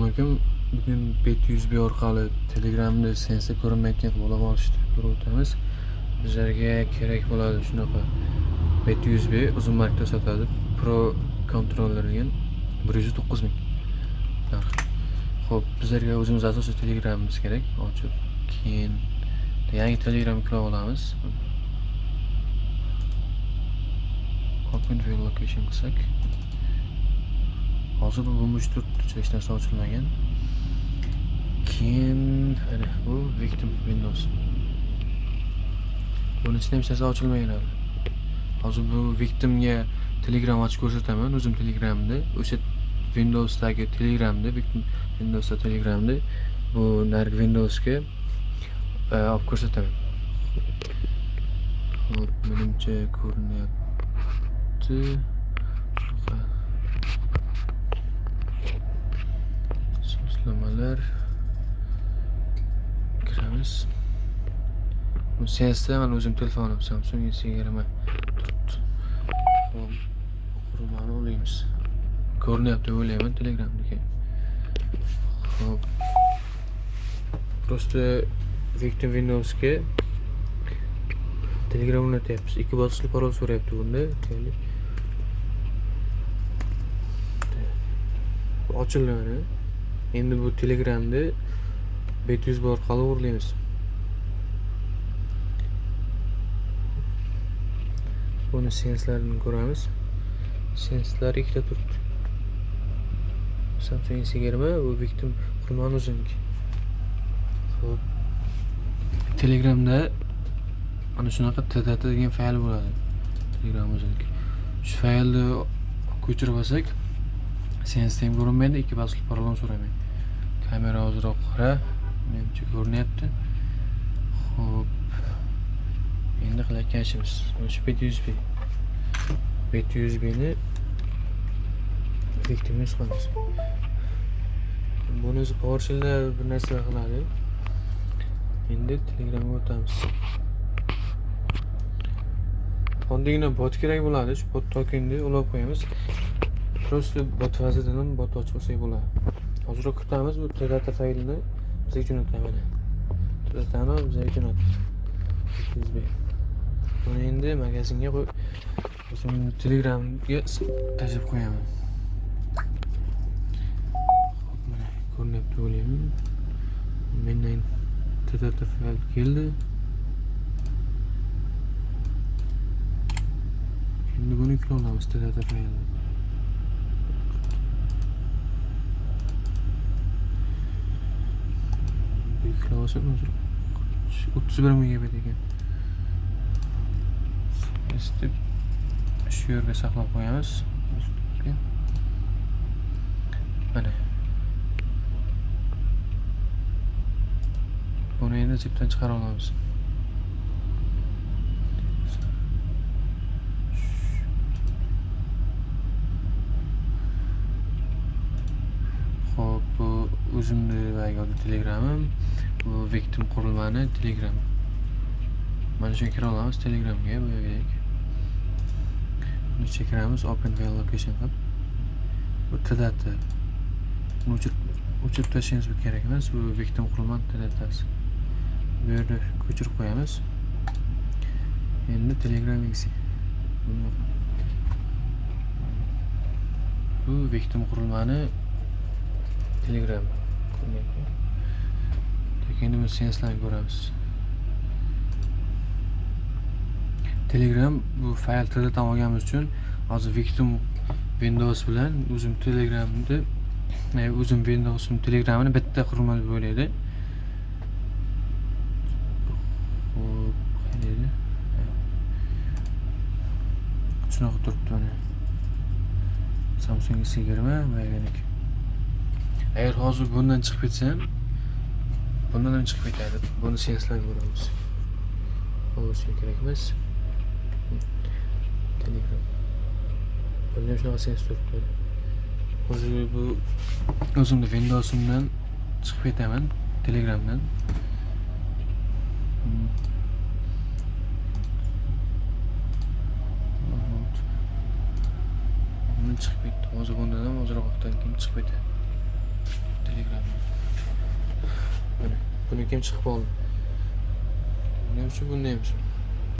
Assalomu alaykum. Bugun Bet100B orqali Telegramda sensa ko'rinmayotgan qilib olib olishdi. Ko'rib o'tamiz. Bizlarga kerak bo'ladi shunaqa Bet100B uzun markda sotadi. Pro kontrollangan 109 ming narxi. Xo'p, bizlarga o'zimiz asosiy Telegramimiz kerak. Ochib, keyin yangi Telegram yuklab olamiz. Open Fail Location qilsak. Hozir bu bo'lmishdir, hech narsa ochilmagan. Keyin ana bu victim Windows. Buni ichida hech narsa ochilmagan hali. Hozir bu victimga Telegram ochib ko'rsataman, o'zim Telegramda, o'sha Windowsdagi Telegramda, victim Windowsda Telegramda bu nargi Windowsga olib ko'rsataman. Hop, menimcha ko'rinyapti. So'zlamalar kiramiz. Bu sensda men o'zim telefonim Samsung S20 turibdi. Hop, qurilmani olaymiz. Ko'rinyapti o'ylayman Telegramdagi. Hop. Prosta victim Windowsga Telegram o'rnatyapmiz. 2 bosqichli parol so'rayapti bunda. Ochiladi. Endi bu Telegramda Bet100B orqali o'rlaymiz. Buni senslarini ko'ramiz. Senslar ikkita turibdi. Samsung S20 bu victim qurilmani o'ziniki. Xo'p. Telegramda ana shunaqa TDT degan fayl bo'ladi. Telegram o'ziniki. Shu faylni ko'chirib olsak, sensda ham ko'rinmaydi, 2 bosqichli parolni so'ramaydi. Kamera ozroq qara, menimcha ko'rinyapti. Xo'p. Endi qilayotgan ishimiz o'sha Bet100B. Bet100Bni victimga chiqamiz. Buni o'zi PowerShell'da bir narsa qiladi. Endi Telegramga o'tamiz. Oddiygina bot kerak bo'ladi. Shu bot tokenni ulab qo'yamiz. Prosta bot fazidan ham bot ochib olsak bo'ladi. Hozirroq kutamiz bu TDT faylini bizga jo'natadi. TDTni bizga jo'natdi. Bet100B. Buni endi magazinga qo'y. O'zim Telegramga tashlab qo'yaman. Xo'p, mana ko'rinyapti o'ylayman. Mendan TDT fayl keldi. Endi buni yuklab olamiz TDT faylni. Yuklab olsak hozir 31 megabit ekan. Istib shu yerga saqlab qo'yamiz. Mana. Buni endi chipdan chiqara olamiz. Xo'p, bu o'zimni vaygoda Telegramim, bu victim qurilmani Telegram. Mana shunga kira olamiz Telegramga bu yerga. Buni chekiramiz Open Fail Location qilib. Bu TDT. Buni o'chirib tashlashimiz kerak emas, bu victim qurilma TDT'si. Bu yerga ko'chirib qo'yamiz. Endi Telegram eksi. Bu victim qurilmani Telegram. Endi biz senslarni ko'ramiz. Telegram bu fayl TDT olganimiz uchun hozir victim Windows bilan o'zim Telegramda o'zim Windows'im Telegramini bitta qurilma deb o'ylaydi. Xo'p, qayerda? Shunaqa turibdi mana. Samsung S20 magaziniki. Agar hozir bundan chiqib ketsam, bundan ham chiqib ketadi. Buni senslarni ko'ramiz. Bo'lsa kerak emas. Telegram. Bunda shunaqa sens turibdi. Hozir bu o'zimni Windows'imdan chiqib ketaman, Telegramdan. Bundan chiqib ketdi. Hozir bundan ham ozroq vaqtdan keyin chiqib ketadi. Buni kim chiqib oldi? Bu neymiş bu neymiş?